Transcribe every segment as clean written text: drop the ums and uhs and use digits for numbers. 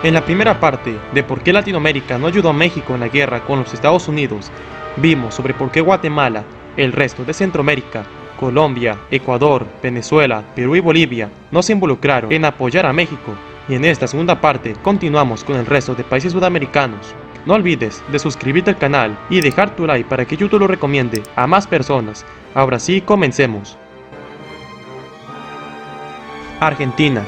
En la primera parte de por qué Latinoamérica no ayudó a México en la guerra con los Estados Unidos, vimos sobre por qué Guatemala, el resto de Centroamérica, Colombia, Ecuador, Venezuela, Perú y Bolivia no se involucraron en apoyar a México. Y en esta segunda parte continuamos con el resto de países sudamericanos. No olvides de suscribirte al canal y dejar tu like para que YouTube lo recomiende a más personas. Ahora sí, comencemos. Argentina.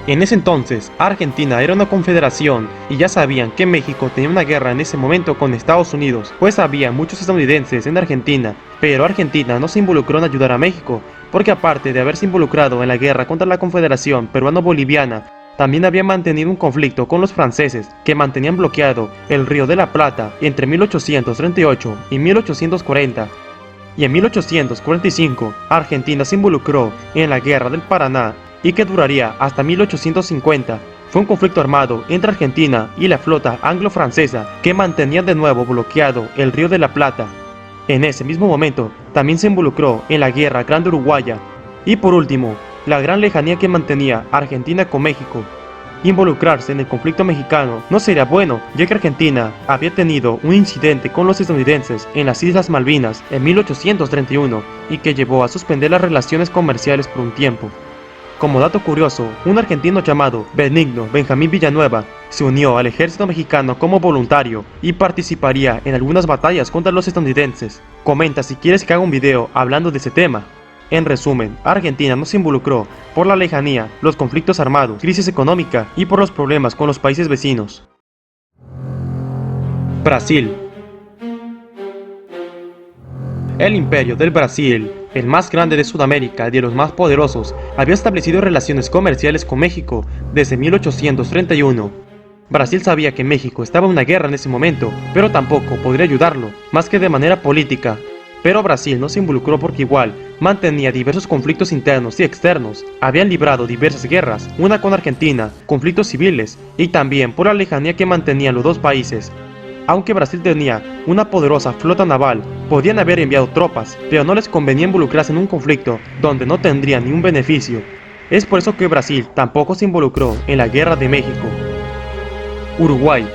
En ese entonces, Argentina era una confederación y ya sabían que México tenía una guerra en ese momento con Estados Unidos, pues había muchos estadounidenses en Argentina, pero Argentina no se involucró en ayudar a México, porque aparte de haberse involucrado en la guerra contra la Confederación Peruano-Boliviana, también había mantenido un conflicto con los franceses, que mantenían bloqueado el Río de la Plata entre 1838 y 1840. Y en 1845, Argentina se involucró en la Guerra del Paraná, y que duraría hasta 1850. Fue un conflicto armado entre Argentina y la flota anglo-francesa que mantenía de nuevo bloqueado el Río de la Plata. En ese mismo momento también se involucró en la Guerra Grande Uruguaya. Y por último, la gran lejanía que mantenía Argentina con México. Involucrarse en el conflicto mexicano no sería bueno, ya que Argentina había tenido un incidente con los estadounidenses en las Islas Malvinas en 1831 y que llevó a suspender las relaciones comerciales por un tiempo. Como dato curioso, un argentino llamado Benigno Benjamín Villanueva se unió al ejército mexicano como voluntario y participaría en algunas batallas contra los estadounidenses. Comenta si quieres que haga un video hablando de ese tema. En resumen, Argentina no se involucró por la lejanía, los conflictos armados, crisis económica y por los problemas con los países vecinos. Brasil. El Imperio del Brasil, el más grande de Sudamérica y de los más poderosos, había establecido relaciones comerciales con México desde 1831. Brasil sabía que México estaba en una guerra en ese momento, pero tampoco podría ayudarlo, más que de manera política. Pero Brasil no se involucró porque igual mantenía diversos conflictos internos y externos. Habían librado diversas guerras, una con Argentina, conflictos civiles, y también por la lejanía que mantenían los dos países. Aunque Brasil tenía una poderosa flota naval, podían haber enviado tropas, pero no les convenía involucrarse en un conflicto donde no tendrían ningún beneficio. Es por eso que Brasil tampoco se involucró en la Guerra de México. Uruguay.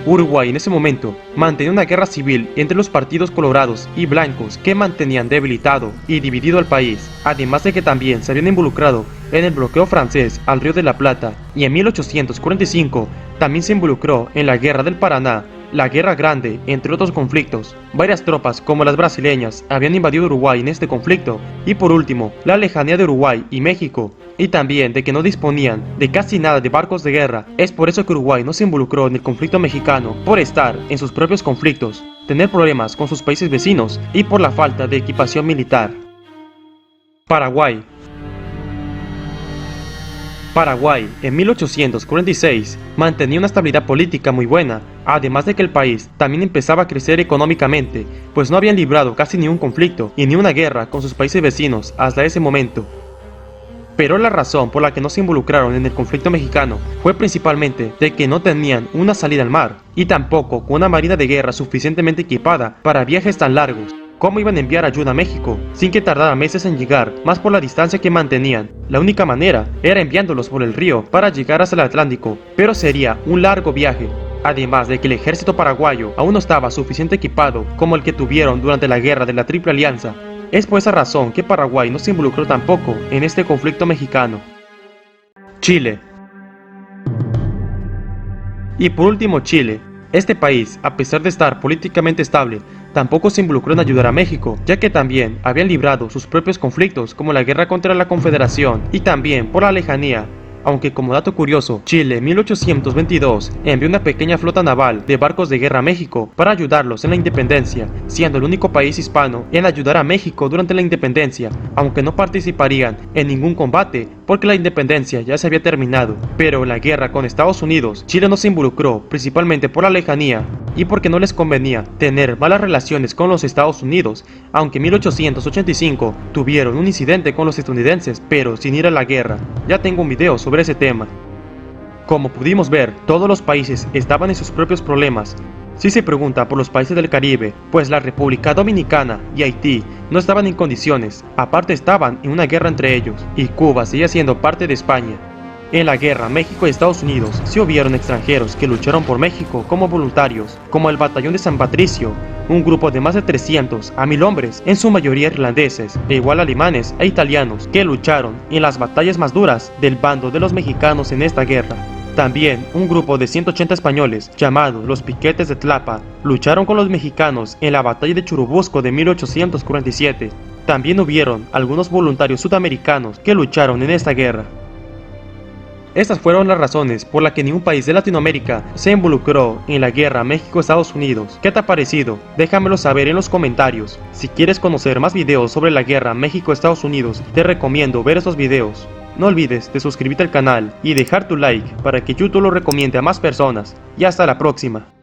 Uruguay en ese momento mantenía una guerra civil entre los partidos colorados y blancos que mantenían debilitado y dividido al país, además de que también se habían involucrado en el bloqueo francés al Río de la Plata, y en 1845 también se involucró en la Guerra del Paraná, la Guerra Grande, entre otros conflictos. Varias tropas como las brasileñas habían invadido Uruguay en este conflicto, y por último, la lejanía de Uruguay y México, y también de que no disponían de casi nada de barcos de guerra. Es por eso que Uruguay no se involucró en el conflicto mexicano, por estar en sus propios conflictos, tener problemas con sus países vecinos y por la falta de equipación militar. Paraguay. Paraguay, en 1846, mantenía una estabilidad política muy buena, además de que el país también empezaba a crecer económicamente, pues no habían librado casi ningún conflicto y ni una guerra con sus países vecinos hasta ese momento. Pero la razón por la que no se involucraron en el conflicto mexicano fue principalmente de que no tenían una salida al mar, y tampoco con una marina de guerra suficientemente equipada para viajes tan largos. ¿Cómo iban a enviar ayuda a México sin que tardara meses en llegar, más por la distancia que mantenían? La única manera era enviándolos por el río para llegar hasta el Atlántico, pero sería un largo viaje. Además de que el ejército paraguayo aún no estaba suficiente equipado como el que tuvieron durante la guerra de la Triple Alianza. Es por esa razón que Paraguay no se involucró tampoco en este conflicto mexicano. Chile. Y por último, Chile. Este país, a pesar de estar políticamente estable, tampoco se involucró en ayudar a México, ya que también habían librado sus propios conflictos como la guerra contra la Confederación y también por la lejanía. Aunque como dato curioso, Chile en 1822 envió una pequeña flota naval de barcos de guerra a México para ayudarlos en la independencia, siendo el único país hispano en ayudar a México durante la independencia, aunque no participarían en ningún combate porque la independencia ya se había terminado. Pero en la guerra con Estados Unidos, Chile no se involucró, principalmente por la lejanía y porque no les convenía tener malas relaciones con los Estados Unidos, aunque en 1885 tuvieron un incidente con los estadounidenses, pero sin ir a la guerra. Ya tengo un video sobre ese tema. Como pudimos ver, todos los países estaban en sus propios problemas, Si se pregunta por los países del Caribe, pues la República Dominicana y Haití no estaban en condiciones, aparte estaban en una guerra entre ellos, y Cuba seguía siendo parte de España. En la guerra México y Estados Unidos sí hubieron extranjeros que lucharon por México como voluntarios, como el Batallón de San Patricio, un grupo de más de 300 a 1000 hombres, en su mayoría irlandeses, e igual alemanes e italianos, que lucharon en las batallas más duras del bando de los mexicanos en esta guerra. También un grupo de 180 españoles, llamados los Piquetes de Tlapa, lucharon con los mexicanos en la batalla de Churubusco de 1847. También hubieron algunos voluntarios sudamericanos que lucharon en esta guerra. Estas fueron las razones por las que ningún país de Latinoamérica se involucró en la guerra México-Estados Unidos. ¿Qué te ha parecido? Déjamelo saber en los comentarios. Si quieres conocer más videos sobre la guerra México-Estados Unidos, te recomiendo ver estos videos. No olvides de suscribirte al canal y dejar tu like para que YouTube lo recomiende a más personas. Y hasta la próxima.